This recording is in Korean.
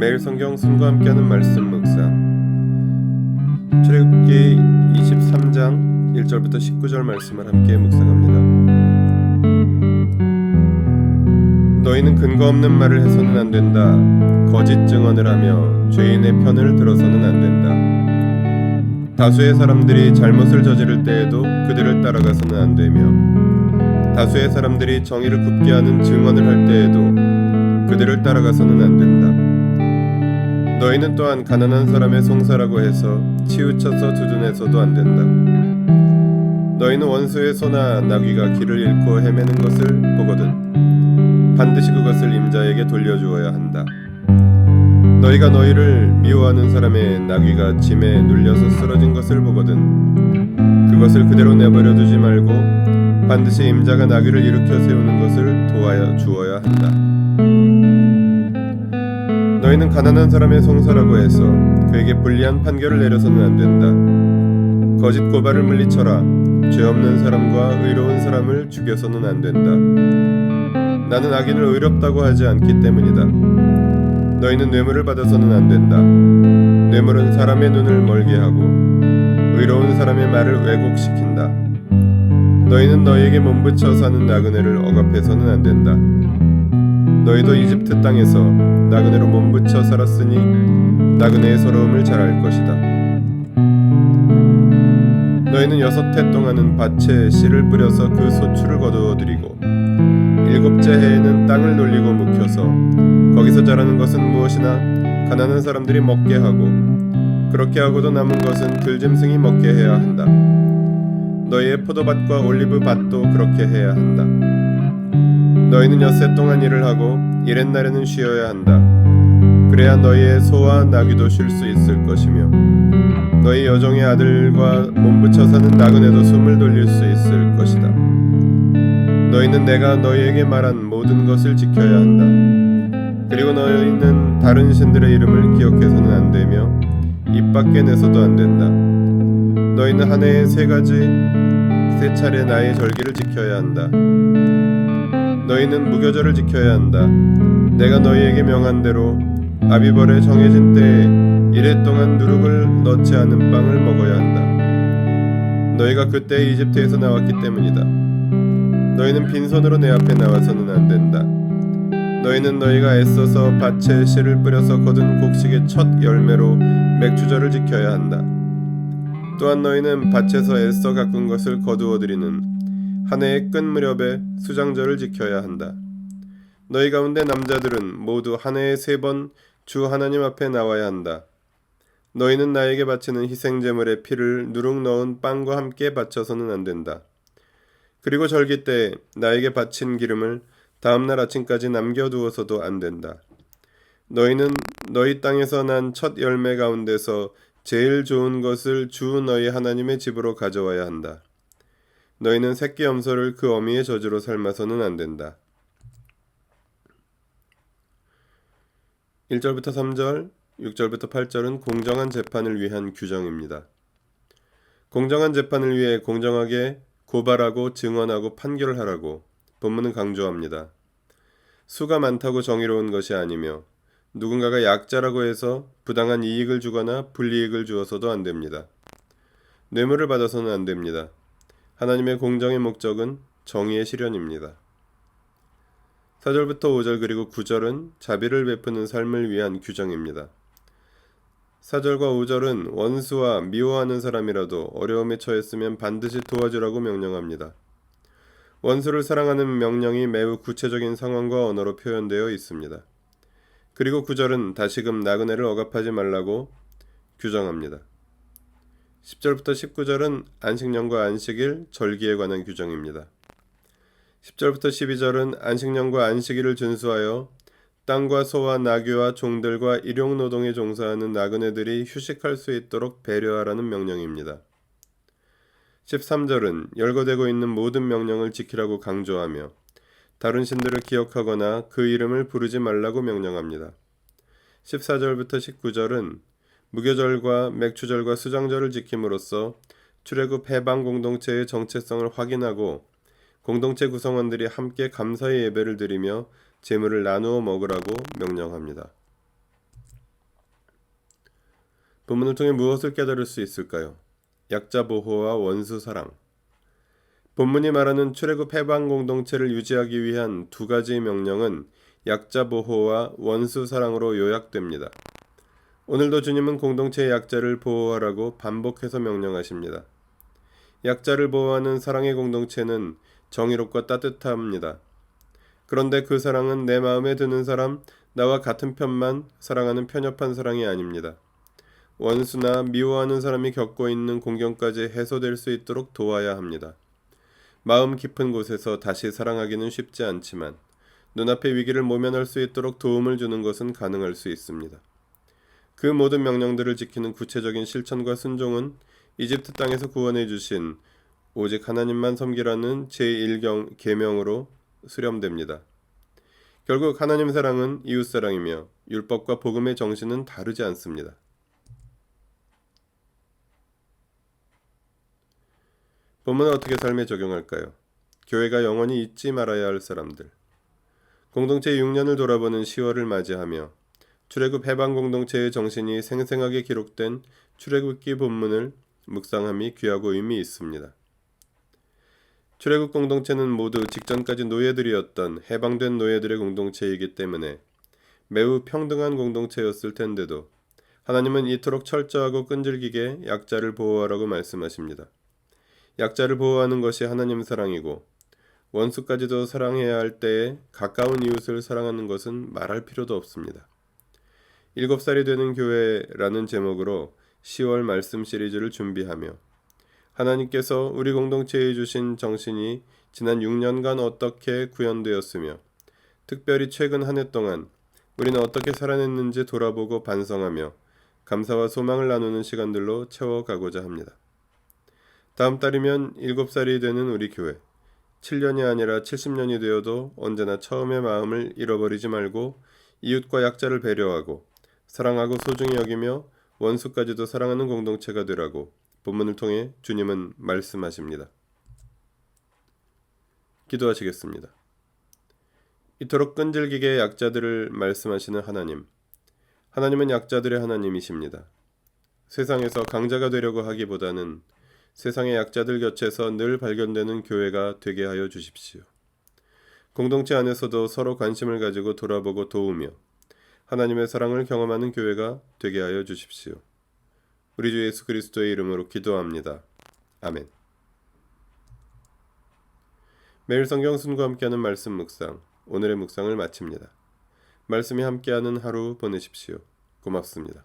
매일 성경 순과 함께하는 말씀 묵상. 출애굽기 23장 1절부터 19절 말씀을 함께 묵상합니다. 너희는 근거 없는 말을 해서는 안 된다. 거짓 증언을 하며 죄인의 편을 들어서는 안 된다. 다수의 사람들이 잘못을 저지를 때에도 그들을 따라가서는 안 되며, 다수의 사람들이 정의를 굽게 하는 증언을 할 때에도 그들을 따라가서는 안 된다. 너희는 또한 가난한 사람의 송사라고 해서 치우쳐서 두둔해서도 안 된다. 너희는 원수의 소나 나귀가 길을 잃고 헤매는 것을 보거든 반드시 그것을 임자에게 돌려주어야 한다. 너희가 너희를 미워하는 사람의 나귀가 짐에 눌려서 쓰러진 것을 보거든 그것을 그대로 내버려 두지 말고 반드시 임자가 나귀를 일으켜 세우는 것을 도와야 주어야 한다. 너희는 가난한 사람의 송사라고 해서 그에게 불리한 판결을 내려서는 안 된다. 거짓 고발을 물리쳐라. 죄 없는 사람과 의로운 사람을 죽여서는 안 된다. 나는 악인을 의롭다고 하지 않기 때문이다. 너희는 뇌물을 받아서는 안 된다. 뇌물은 사람의 눈을 멀게 하고 의로운 사람의 말을 왜곡시킨다. 너희는 너희에게 몸부쳐 사는 나그네를 억압해서는 안 된다. 너희도 이집트 땅에서 나그네로 몸부쳐 살았으니 나그네의 서러움을 잘 알 것이다. 너희는 6해 동안은 밭에 씨를 뿌려서 그 소출을 거두어들이고 7째 해에는 땅을 놀리고 묵혀서 거기서 자라는 것은 무엇이나 가난한 사람들이 먹게 하고 그렇게 하고도 남은 것은 들짐승이 먹게 해야 한다. 너희의 포도밭과 올리브 밭도 그렇게 해야 한다. 너희는 6해 동안 일을 하고 일의 날에는 쉬어야 한다. 그래야 너희의 소와 나귀도 쉴 수 있을 것이며 너희 여종의 아들과 몸부쳐 사는 나그네도 숨을 돌릴 수 있을 것이다. 너희는 내가 너희에게 말한 모든 것을 지켜야 한다. 그리고 너희는 다른 신들의 이름을 기억해서는 안 되며 입 밖에 내서도 안 된다. 너희는 한 해에 3 차례 나의 절기를 지켜야 한다. 너희는 무교절을 지켜야 한다. 내가 너희에게 명한 대로 아비벌에 정해진 때에 1해 동안 누룩을 넣지 않은 빵을 먹어야 한다. 너희가 그때 이집트에서 나왔기 때문이다. 너희는 빈손으로 내 앞에 나와서는 안 된다. 너희는 너희가 애써서 밭에 씨를 뿌려서 거둔 곡식의 첫 열매로 맥주절을 지켜야 한다. 또한 너희는 밭에서 애써 가꾼 것을 거두어들이는 한 해의 끝 무렵에 수장절을 지켜야 한다. 너희 가운데 남자들은 모두 한 해에 3번 주 하나님 앞에 나와야 한다. 너희는 나에게 바치는 희생제물의 피를 누룩 넣은 빵과 함께 바쳐서는 안 된다. 그리고 절기 때 나에게 바친 기름을 다음날 아침까지 남겨두어서도 안 된다. 너희는 너희 땅에서 난 첫 열매 가운데서 제일 좋은 것을 주 너희 하나님의 집으로 가져와야 한다. 너희는 새끼 염소를 그 어미의 젖으로 삶아서는 안 된다. 1절부터 3절, 6절부터 8절은 공정한 재판을 위한 규정입니다. 공정한 재판을 위해 공정하게 고발하고 증언하고 판결을 하라고 본문은 강조합니다. 수가 많다고 정의로운 것이 아니며 누군가가 약자라고 해서 부당한 이익을 주거나 불이익을 주어서도 안 됩니다. 뇌물을 받아서는 안 됩니다. 하나님의 공정의 목적은 정의의 실현입니다. 4절부터 5절 그리고 9절은 자비를 베푸는 삶을 위한 규정입니다. 4절과 5절은 원수와 미워하는 사람이라도 어려움에 처했으면 반드시 도와주라고 명령합니다. 원수를 사랑하는 명령이 매우 구체적인 상황과 언어로 표현되어 있습니다. 그리고 9절은 다시금 나그네를 억압하지 말라고 규정합니다. 10절부터 19절은 안식년과 안식일, 절기에 관한 규정입니다. 10절부터 12절은 안식년과 안식일을 준수하여 땅과 소와 나귀와 종들과 일용노동에 종사하는 나그네들이 휴식할 수 있도록 배려하라는 명령입니다. 13절은 열거되고 있는 모든 명령을 지키라고 강조하며 다른 신들을 기억하거나 그 이름을 부르지 말라고 명령합니다. 14절부터 19절은 무교절과 맥주절과 수장절을 지킴으로써 출애굽 해방 공동체의 정체성을 확인하고 공동체 구성원들이 함께 감사의 예배를 드리며 제물을 나누어 먹으라고 명령합니다. 본문을 통해 무엇을 깨달을 수 있을까요? 약자 보호와 원수 사랑. 본문이 말하는 출애굽 해방 공동체를 유지하기 위한 두 가지 명령은 약자 보호와 원수 사랑으로 요약됩니다. 오늘도 주님은 공동체의 약자를 보호하라고 반복해서 명령하십니다. 약자를 보호하는 사랑의 공동체는 정의롭고 따뜻합니다. 그런데 그 사랑은 내 마음에 드는 사람, 나와 같은 편만 사랑하는 편협한 사랑이 아닙니다. 원수나 미워하는 사람이 겪고 있는 공경까지 해소될 수 있도록 도와야 합니다. 마음 깊은 곳에서 다시 사랑하기는 쉽지 않지만 눈앞의 위기를 모면할 수 있도록 도움을 주는 것은 가능할 수 있습니다. 그 모든 명령들을 지키는 구체적인 실천과 순종은 이집트 땅에서 구원해 주신 오직 하나님만 섬기라는 제1계명으로 수렴됩니다. 결국 하나님 사랑은 이웃 사랑이며 율법과 복음의 정신은 다르지 않습니다. 본문을 어떻게 삶에 적용할까요? 교회가 영원히 잊지 말아야 할 사람들. 공동체 6년을 돌아보는 10월을 맞이하며 출애굽 해방 공동체의 정신이 생생하게 기록된 출애굽기 본문을 묵상함이 귀하고 의미 있습니다. 출애굽 공동체는 모두 직전까지 노예들이었던 해방된 노예들의 공동체이기 때문에 매우 평등한 공동체였을 텐데도 하나님은 이토록 철저하고 끈질기게 약자를 보호하라고 말씀하십니다. 약자를 보호하는 것이 하나님 사랑이고 원수까지도 사랑해야 할 때에 가까운 이웃을 사랑하는 것은 말할 필요도 없습니다. 7살이 되는 교회라는 제목으로 10월 말씀 시리즈를 준비하며 하나님께서 우리 공동체에 주신 정신이 지난 6년간 어떻게 구현되었으며 특별히 최근 한 해 동안 우리는 어떻게 살아냈는지 돌아보고 반성하며 감사와 소망을 나누는 시간들로 채워가고자 합니다. 다음 달이면 7살이 되는 우리 교회, 7년이 아니라 70년이 되어도 언제나 처음의 마음을 잃어버리지 말고 이웃과 약자를 배려하고 사랑하고 소중히 여기며 원수까지도 사랑하는 공동체가 되라고 본문을 통해 주님은 말씀하십니다. 기도하시겠습니다. 이토록 끈질기게 약자들을 말씀하시는 하나님. 하나님은 약자들의 하나님이십니다. 세상에서 강자가 되려고 하기보다는 세상의 약자들 곁에서 늘 발견되는 교회가 되게 하여 주십시오. 공동체 안에서도 서로 관심을 가지고 돌아보고 도우며 하나님의 사랑을 경험하는 교회가 되게 하여 주십시오. 우리 주 예수 그리스도의 이름으로 기도합니다. 아멘. 매일 성경 순과 함께하는 말씀 묵상, 오늘의 묵상을 마칩니다. 말씀이 함께하는 하루 보내십시오. 고맙습니다.